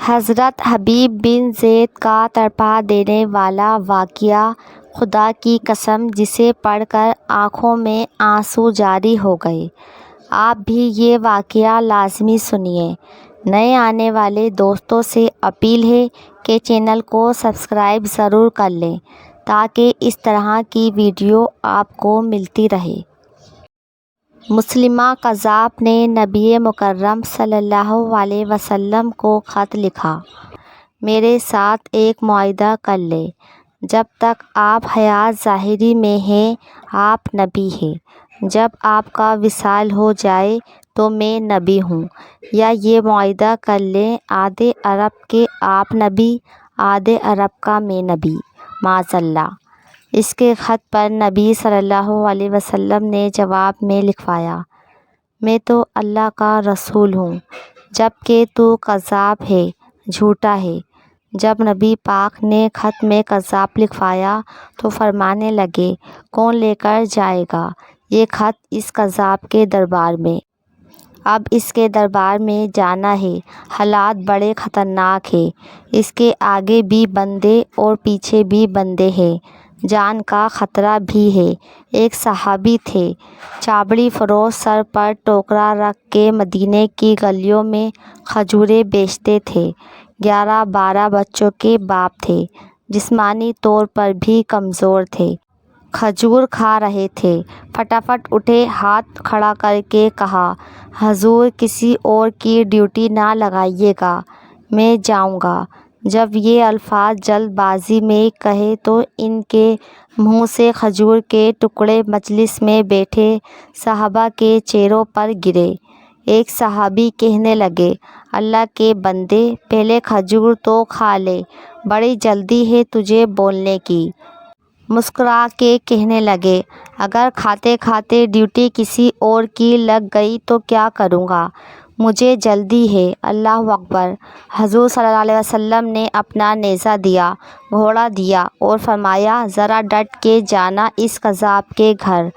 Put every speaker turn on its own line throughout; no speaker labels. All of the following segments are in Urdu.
حضرت حبیب بن زید کا تڑپا دینے والا واقعہ۔ خدا کی قسم جسے پڑھ کر آنکھوں میں آنسو جاری ہو گئے۔ آپ بھی یہ واقعہ لازمی سنیے۔ نئے آنے والے دوستوں سے اپیل ہے کہ چینل کو سبسکرائب ضرور کر لیں تاکہ اس طرح کی ویڈیو آپ کو ملتی رہے۔ مسلمہ قذاب نے نبی مکرم صلی اللہ علیہ وسلم کو خط لکھا۔ میرے ساتھ ایک معاہدہ کر لیں، جب تک آپ حیات ظاہری میں ہیں آپ نبی ہیں، جب آپ کا وصال ہو جائے تو میں نبی ہوں، یا یہ معاہدہ کر لیں آدھے عرب کے آپ نبی، آدھے عرب کا میں نبی، معاذ اللہ۔ اس کے خط پر نبی صلی اللہ علیہ وسلم نے جواب میں لکھوایا، میں تو اللہ کا رسول ہوں جبکہ تو کذاب ہے، جھوٹا ہے۔ جب نبی پاک نے خط میں کذاب لکھوایا تو فرمانے لگے، کون لے کر جائے گا یہ خط اس کذاب کے دربار میں؟ اب اس کے دربار میں جانا ہے، حالات بڑے خطرناک ہیں، اس کے آگے بھی بندے اور پیچھے بھی بندے ہیں، جان کا خطرہ بھی ہے۔ ایک صحابی تھے، چابڑی فروش، سر پر ٹوکرا رکھ کے مدینے کی گلیوں میں کھجوریں بیچتے تھے، 11-12 بچوں کے باپ تھے، جسمانی طور پر بھی کمزور تھے، کھجور کھا رہے تھے۔ فٹافٹ اٹھے، ہاتھ کھڑا کر کے کہا، حضور کسی اور کی ڈیوٹی نہ لگائیے گا، میں جاؤں گا۔ جب یہ الفاظ جلد بازی میں کہے تو ان کے منہ سے کھجور کے ٹکڑے مجلس میں بیٹھے صحابہ کے چہروں پر گرے۔ ایک صحابی کہنے لگے، اللہ کے بندے پہلے کھجور تو کھا لے، بڑی جلدی ہے تجھے بولنے کی۔ مسکرا کے کہنے لگے، اگر کھاتے کھاتے ڈیوٹی کسی اور کی لگ گئی تو کیا کروں گا، مجھے جلدی ہے۔ اللہ اکبر۔ حضور صلی اللہ علیہ وسلم نے اپنا نیزہ دیا، گھوڑا دیا اور فرمایا، ذرا ڈٹ کے جانا اس کذاب کے گھر۔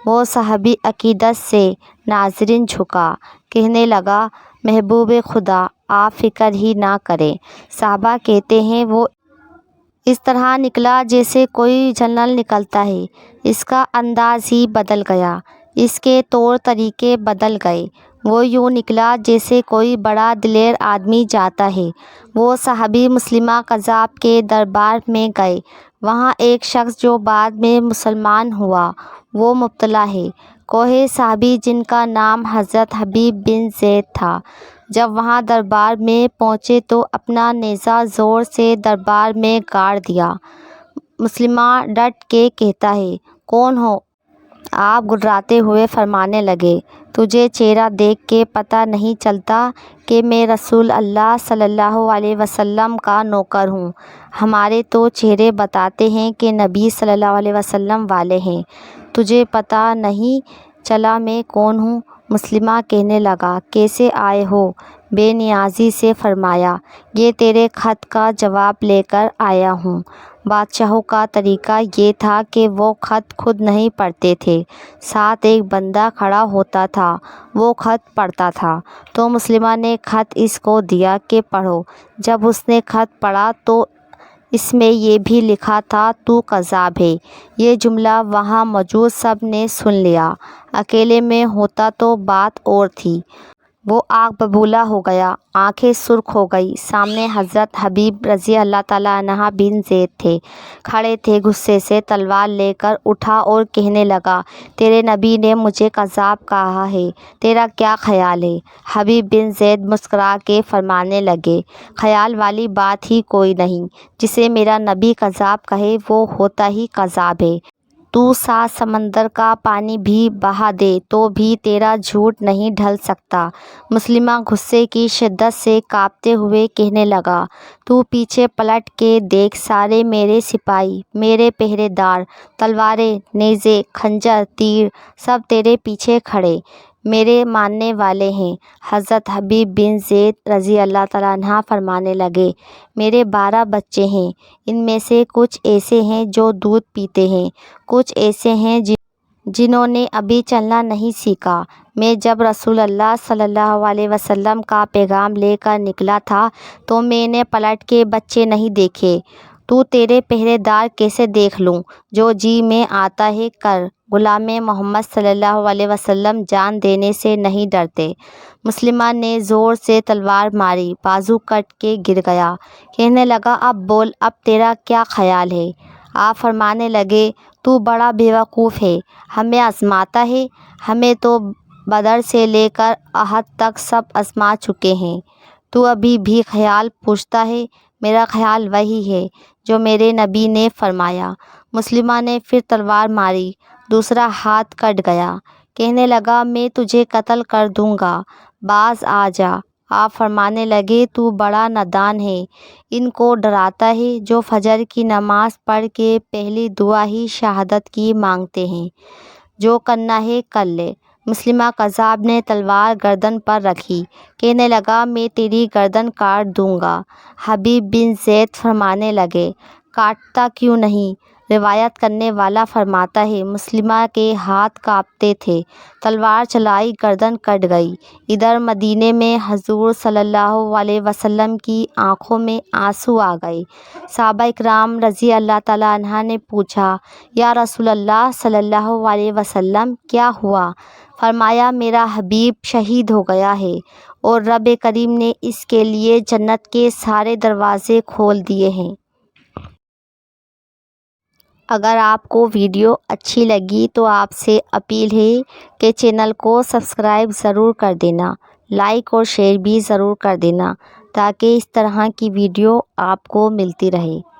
وہ صحابی عقیدت سے ناظرین جھکا، کہنے لگا، محبوب خدا آپ فکر ہی نہ کریں۔ صحابہ کہتے ہیں، وہ اس طرح نکلا جیسے کوئی جنرل نکلتا ہے، اس کا انداز ہی بدل گیا، اس کے طور طریقے بدل گئے، وہ یوں نکلا جیسے کوئی بڑا دلیر آدمی جاتا ہے۔ وہ صحابی مسلمہ قذاب کے دربار میں گئے، وہاں ایک شخص جو بعد میں مسلمان ہوا، وہ مبتلا ہے، کوئی صحابی جن کا نام حضرت حبیب بن زید تھا۔ جب وہاں دربار میں پہنچے تو اپنا نیزہ زور سے دربار میں گاڑ دیا۔ مسلمہ ڈٹ کے کہتا ہے، کون ہو آپ؟ گڑگڑاتے ہوئے فرمانے لگے، تجھے چہرہ دیکھ کے پتہ نہیں چلتا کہ میں رسول اللہ صلی اللہ علیہ وسلم کا نوکر ہوں؟ ہمارے تو چہرے بتاتے ہیں کہ نبی صلی اللہ علیہ وسلم والے ہیں، تجھے پتہ نہیں چلا میں کون ہوں؟ مسلمہ کہنے لگا، کیسے آئے ہو؟ بے نیازی سے فرمایا، یہ تیرے خط کا جواب لے کر آیا ہوں۔ بادشاہوں کا طریقہ یہ تھا کہ وہ خط خود نہیں پڑھتے تھے، ساتھ ایک بندہ کھڑا ہوتا تھا، وہ خط پڑھتا تھا۔ تو مسلمہ نے خط اس کو دیا کہ پڑھو۔ جب اس نے خط پڑھا تو اس میں یہ بھی لکھا تھا، تو کذاب ہے۔ یہ جملہ وہاں موجود سب نے سن لیا، اکیلے میں ہوتا تو بات اور تھی۔ وہ آگ ببولا ہو گیا، آنکھیں سرخ ہو گئی۔ سامنے حضرت حبیب رضی اللہ تعالیٰ عنہ بن زید تھے، کھڑے تھے، غصے سے تلوار لے کر اٹھا اور کہنے لگا، تیرے نبی نے مجھے کذاب کہا ہے، تیرا کیا خیال ہے؟ حبیب بن زید مسکرا کے فرمانے لگے، خیال والی بات ہی کوئی نہیں، جسے میرا نبی کذاب کہے وہ ہوتا ہی کذاب ہے۔ تو 7 سمندر کا پانی بھی بہا دے تو بھی تیرا جھوٹ نہیں ڈھل سکتا۔ مسلمہ غصے کی شدت سے کانپتے ہوئے کہنے لگا، تو پیچھے پلٹ کے دیکھ، سارے میرے سپاہی، میرے پہرے دار، تلواریں، نیزے، خنجر، تیر، سب تیرے پیچھے کھڑے، میرے ماننے والے ہیں۔ حضرت حبیب بن زید رضی اللہ تعالیٰ عنہ فرمانے لگے، میرے 12 بچے ہیں، ان میں سے کچھ ایسے ہیں جو دودھ پیتے ہیں، کچھ ایسے ہیں جنہوں نے ابھی چلنا نہیں سیکھا۔ میں جب رسول اللہ صلی اللہ علیہ وسلم کا پیغام لے کر نکلا تھا تو میں نے پلٹ کے بچے نہیں دیکھے۔ تو تیرے پہرے دار کیسے دیکھ لوں؟ جو جی میں آتا ہے کر۔ غلام محمد صلی اللہ علیہ وسلم جان دینے سے نہیں ڈرتے۔ مسلمہ نے زور سے تلوار ماری، بازو کٹ کے گر گیا۔ کہنے لگا اب بول، اب تیرا کیا خیال ہے؟ آپ فرمانے لگے تو بڑا بیوقوف ہے، ہمیں آزماتا ہے، ہمیں تو بدر سے لے کر احد تک سب آزما چکے ہیں، تو ابھی بھی خیال پوچھتا ہے؟ میرا خیال وہی ہے جو میرے نبی نے فرمایا۔ مسلمہ نے پھر تلوار ماری، دوسرا ہاتھ کٹ گیا۔ کہنے لگا میں تجھے قتل کر دوں گا، باز آ جا۔ آپ فرمانے لگے تو بڑا نادان ہے، ان کو ڈراتا ہے جو فجر کی نماز پڑھ کے پہلی دعا ہی شہادت کی مانگتے ہیں، جو کرنا ہے کر لے۔ مسلمہ کذاب نے تلوار گردن پر رکھی، کہنے لگا میں تیری گردن کاٹ دوں گا۔ حبیب بن زید فرمانے لگے کاٹتا کیوں نہیں؟ روایت کرنے والا فرماتا ہے مسلمہ کے ہاتھ کانپتے تھے، تلوار چلائی، گردن کٹ گئی۔ ادھر مدینے میں حضور صلی اللہ علیہ وسلم کی آنکھوں میں آنسو آ گئے۔ صحابہ اکرام رضی اللہ تعالیٰ عنہ نے پوچھا یا رسول اللہ صلی اللہ علیہ وسلم کیا ہوا؟ فرمایا میرا حبیب شہید ہو گیا ہے اور رب کریم نے اس کے لیے جنت کے سارے دروازے کھول دیے ہیں۔ اگر آپ کو ویڈیو اچھی لگی تو آپ سے اپیل ہے کہ چینل کو سبسکرائب ضرور کر دینا، لائک اور شیئر بھی ضرور کر دینا تاکہ اس طرح کی ویڈیو آپ کو ملتی رہے۔